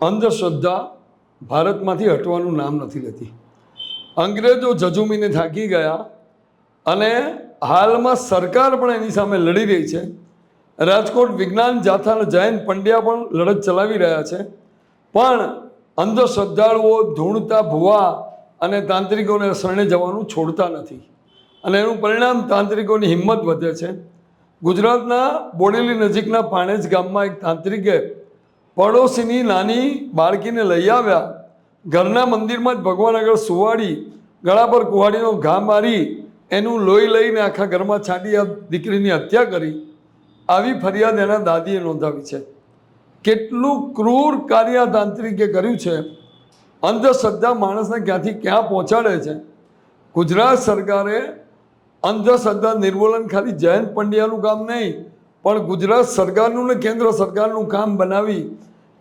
અંધશ્રદ્ધા ભારતમાંથી હટવાનું નામ નથી લેતી. અંગ્રેજો જજુમીને થાકી ગયા અને હાલમાં સરકાર પણ એની સામે લડી રહી છે. રાજકોટ વિજ્ઞાન જાથાના જયંત પંડ્યા પણ લડત ચલાવી રહ્યા છે. પણ અંધશ્રદ્ધાળુઓ ધૂણતા ભુવા અને તાંત્રિકોને શરણે જવાનું છોડતા નથી અને એનું પરિણામ તાંત્રિકોની હિંમત વધે છે. ગુજરાતના બોડેલી નજીકના પાણેજ ગામમાં એક તાંત્રિકે પડોશીની નાની બાળકીને લઈ આવ્યા, ઘરના મંદિરમાં જ ભગવાન આગળ સુવાડી ગળા પર કુહાડીનો ઘા મારી એનું લોહી લઈને આખા ઘરમાં છાંટી આ દીકરીની હત્યા કરી. આવી ફરિયાદ એના દાદીએ નોંધાવી છે. કેટલું ક્રૂર કાર્ય તાંત્રિકે કર્યું છે. અંધશ્રદ્ધા માણસને ક્યાંથી ક્યાં પહોંચાડે છે. ગુજરાત સરકારે અંધશ્રદ્ધા નિર્મૂલન ખાલી જયંત પંડ્યાનું કામ નહીં પણ ગુજરાત સરકારનું ને કેન્દ્ર સરકારનું કામ બનાવી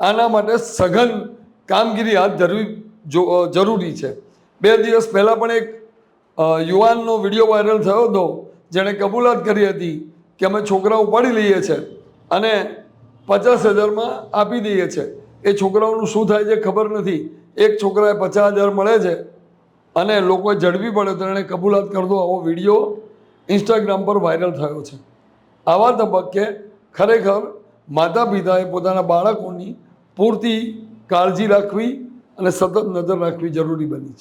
આના માટે સઘન કામગીરી હાથ ધરવી જરૂરી છે. 2 દિવસ પહેલાં પણ એક યુવાનનો વિડીયો વાયરલ થયો હતો જેણે કબૂલાત કરી હતી કે અમે છોકરા ઉપાડી લઈએ છીએ અને 50,000માં આપી દઈએ છીએ. એ છોકરાઓનું શું થાય છે ખબર નથી. એક છોકરાએ 50,000 મળે છે અને લોકોએ ઝડપી પડ્યો તો એણે કબૂલાત કરતો આવો વિડીયો ઇન્સ્ટાગ્રામ પર વાયરલ થયો છે. આવા તબક્કે ખરેખર માતા પિતાએ પોતાના બાળકોની પૂરતી કાળજી રાખવી અને સતત નજર રાખવી જરૂરી બની છે.